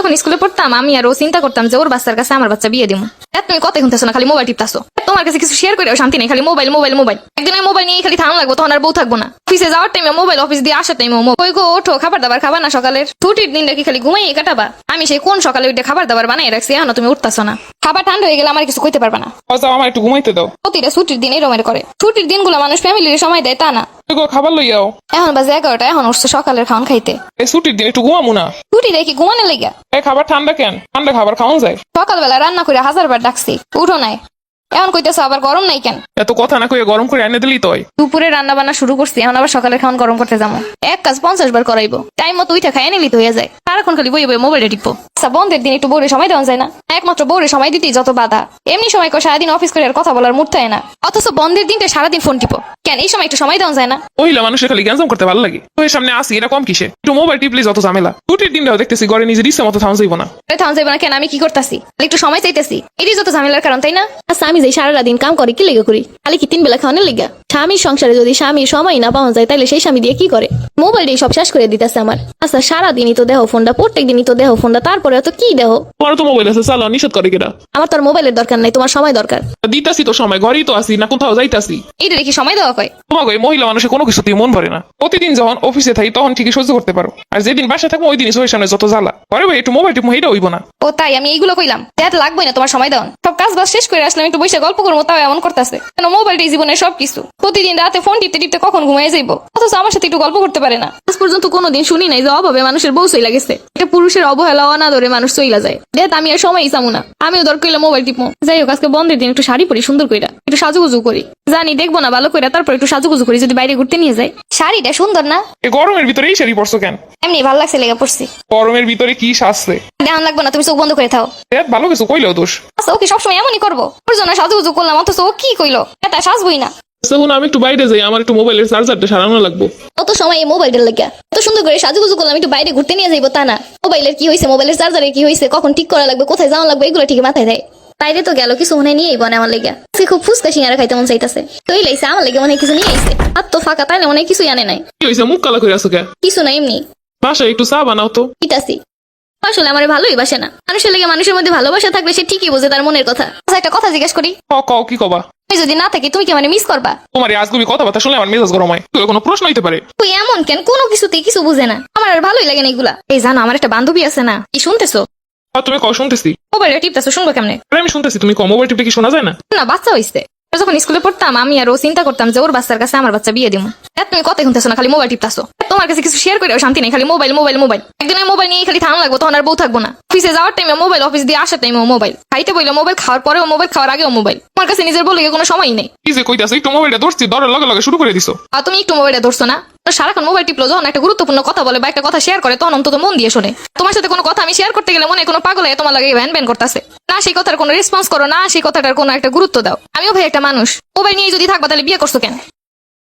যখন স্কুলে পড়তাম আমি আর ও চিন্তা করতাম যে ওর বাচ্চার কাছে আমার বাচ্চা বিয়ে দিমু। তুমি কথা শুনতেছো না, খালি মোবাইল টিপতাছো। তোমার কাছে কিছু শেয়ার করে শান্তি নেই, খালি মোবাইল মোবাইল মোবাইল। একদিন আমি মোবাইল নিয়ে খালি থাম লাগবো, তখন আর বউ থাকবো না। অফিসে যাওয়ার টাইমে মোবাইল, অফিস দিয়ে আসার টাইমে মোবাইল। কই গো ওঠো, খাবার দাবার খাবার না সকালের? ছুটির দিনটা কি খালি ঘুমাইয়ে কাটাবা? আমি সেই কোন সকালে উঠে খাবার দাবার বানাই রাখছি, এখনো তুমি উঠতাছো না। খাবার ঠান্ডা হয়ে গেলে আমার কিছু কইতে পারবে না। আমার একটু ঘুমাইতে দাও। প্রতিটা ছুটির দিন এরকম করে। ছুটির দিনগুলো মানুষ ফ্যামিলির সময় দেয়, তা না। খাবার লইয়াও। এখন বাজে 11টা, এখন উঠছে সকালের খাওয়ান খাইতে। এই ছুটির দিন একটু ঘুমামু না। ছুটি রেখে ঘুমানো লেগা? এই খাবার ঠান্ডা কেন? ঠান্ডা খাবার খাওয়া যায়? সকালবেলা রান্না করে 1000 বার ডাকছি, উঠো নাই। এখন কইতেছো আবার গরম নাই কেন? এত কথা না কইয়া গরম করে এনে দিলি তো। দুপুরে রান্না বান্না শুরু করছি, এখন আবার সকালের খাওয়ান গরম করতে যাবো। এক কাজ 50 বার করাইবো। টাইম মতো উইঠা খাইয়ে নিলি তো হয়ে যায়। সারাক্ষণ খালি বইয়ে বইয়ে মোবাইলে টিপবো। আচ্ছা বন্ধের দিন একটু বউরে সময় দেওয়া যায় না? একমাত্র বউরে সময় দিতেই যত বাধা। এমনি সময় কো সারাদিন অফিস করে আর কথা বলার মুড থাকে না, অথচ বন্ধের দিনটা সারাদিন ফোন টিপো কেন? এই সময় একটু সময় দেওয়া যায় না? মহিলা মানুষের খালি গ্যাঞ্জাম করতে ভালো লাগে। তোর সামনে আসি এটা কম কিসে? একটু মোবাইল টিপলি যত ঝামেলা। ছুটির দিনটাও দেখতেছি ঘরে নিজের ইচ্ছা মতো থাম যাইব না। থাম যাইব না কেন? আমি কি করতেছি? একটু সময় চাইতেছি, এটি যত ঝামেলার কারণ, তাই না? আচ্ছা আমি যে সারা দিন কাম করে কি লেগে করি? খালি কি 3 বেলা খাওয়ানোর লেগা? স্বামীর সংসারে যদি স্বামীর সময় না পাওয়া যায়, তাহলে সেই স্বামী দিয়ে কি করে? মোবাইল দিয়ে সব শেষ করে দিতেছে আমার। আচ্ছা সারাদিনই তো দেহ ফোনটা, প্রত্যেক দিনই তো দেহ ফোনটা, তারপরে তো কি দেহ? তোমার তো মোবাইল আছে, চালাও, নিষেধ করে কিনা? আমার তো আর মোবাইলের দরকার নাই, তোমার সময় দরকার। দিতাছি তো সময়, ঘরেই তো আসি না, কোথাও যাইতাছি। এইটা দেখি সময় দেওয়া কয়? তোমাকে ওই মহিলা মানুষের কোনো কিছুতেই মন ভরে না। প্রতিদিন যখন অফিসে থাকি তখন ঠিকই সহ্য করতে পারো, আর যেদিন বাসায় থাকবো ওই দিনই চোখের সামনে যত জ্বালা। ঘরে ভাই একটু মোবাইল টিপো, এটা হইব না। ও তাই? আমি এইগুলো কইলাম দেখ লাগবে না তোমার সময় দেওয়ান। সব কাজ বাজ শেষ করে আসলাম, একটু বসে গল্প করবো, তাও এমন করতেছে কেন? মোবাইলটাই জীবনের সবকিছু। প্রতিদিন রাতে ফোন টিপতে টিপতে কখন ঘুমিয়ে যাইবো, অথচ আমার সাথে একটু গল্প করতে পারে না। আজ পর্যন্ত কোনোদিন শুনি নাই যে অভাবে মানুষের বউ চইলা গেছে। এটা পুরুষের অবহেলা, অনাদরে মানুষ চইলা যায়। দেখ আমি আর সময়ই চামু না, আমিও দরকার হইলে মোবাইল টিপবো। যাই হোক, আজকে বন্ধের দিন একটু শাড়ি পরি সুন্দর কইরা, একটু সাজুগুজু করি। জানি দেখবো না ভালো কইরা, তারপর একটু সাজুগুজু করি যদি বাইরে ঘুরতে নিয়ে যায়। শাড়িটা সুন্দর না? এই গরমের ভিতরে এই শাড়ি পরছো কেন? এমনি ভালো লাগছে লেগে পড়ছি। গরমের ভিতরে কি সাজছে? দেখান লাগবে না, তুমি চোখ বন্ধ করে থাও। ভালো কিছু কইলেও দোষ। আচ্ছা ওকে সবসময় এমনই করবো? ওর জন্য সাজুগুজু করলাম, অথচ ও কি কইলো? এটা সাজবই না। তখন আমি একটু বাইরে যাই, আমার একটু মোবাইলের চার্জারটা সারানো লাগবো। অত সময় এই মোবাইলের লেগে এত সুন্দর করে সাজুগুজু করলাম, একটু বাইরে ঘুরতে নিয়ে যাইবো তা না। মোবাইলের কি হয়েছে, মোবাইলের চার্জারের কি হয়েছে, কখন ঠিক করা লাগবে, কোথায় যাওয়া লাগবে, এগুলো ঠিক মাথায় দেয়। বাইরে তো গেল, কিছু মনে নিয়েই বনে আমার লেগে। সে খুব ফুচকা সিঙ্গারা খাইতে মন চাইতেছে, তুই লাইছে আমার লেগে মনে কিছু নিয়ে আইছে। আর তো ফাঁকা, তাইলে মনে কিছু আনে নাই। কি হয়েছে, মুখ কালা করে আছো কে? কিছু না, এমনি। বাসায় একটু চা বানাও তো। ইতাসি আসলে আমার ভালোই বাসে না। মানুষের লেগে মানুষের মধ্যে ভালোবাসা থাকবে, সে ঠিকই বোঝে তার মনের কথা। আচ্ছা একটা কথা জিজ্ঞেস করি, কও কি কবা? আমি যদি না থাকি তুমি কি মানে মিস করবা? তোমার এই আজগুবি কথাবার্তা শুনলে আমার মেজাজ গরম হয়। কোনো প্রশ্ন হইতে পারে? তুই এমন কেন? কোনো কিছুতেই কিছু বুঝে না, আমার আর ভালোই লাগে না এগুলা। এই জানো আমার একটা বান্ধবী আছে না, কি শুনতেছো? তুমি কও, শুনতেছি। মোবাইলে টিপতেছো, শুনবো কেমনে? আমি শুনতেছি, তুমি কও। মোবাইল টিপে কি শোনা যায় না? না বাচ্চা হইছে। যখন স্কুলে পড়তাম আমি আর ও চিন্তা করতাম যে ওর বাচ্চার কাছে আমার বাচ্চা বিয়ে দিমু। তুমি কথা শুনতেছো না, খালি মোবাইল টিপতাছো। তোমার কাছে কিছু শেয়ার করে শান্তি নেই, খালি মোবাইল মোবাইল মোবাইল। একদিন আমি মোবাইল নিয়ে খালি থাম লাগবো, তখন আর বউ থাকবো না। অফিসে যাওয়ার টাইমে মোবাইল, অফিস দিয়ে আসার টাইমে মোবাইল, খাইতে বইলে মোবাইল, খাওয়ার পরেও মোবাইল, খাওয়ার আগেও মোবাইল। তোমার কাছে নিজের বলে কোনো সময় নেই। কি যে কইতাছো, একটু মোবাইলটা ধরছি, ধরার লগে লগে শুরু করে দিছো। আর তুমি একটু মোবাইলটা ধরছো না? সারাক্ষণ মোবাইল টিপলো, যখন একটা গুরুত্বপূর্ণ কথা বলে বা একটা কথা শেয়ার করে তখন অন্তত মন দিয়ে শোনে। তোমার সাথে কোনো কথা আমি শেয়ার করতে গেলে মনে কোনো পাগল তোমার লাগে ভ্যান ভ্যান করতেছে না, সেই কথার কোনো রেসপন্স করো না, সেই কথাটার কোনো একটা গুরুত্ব দাও। আমিও ভাই একটা মানুষ, মোবাইল নিয়ে যদি থাকবা তাহলে বিয়ে করছো কেন?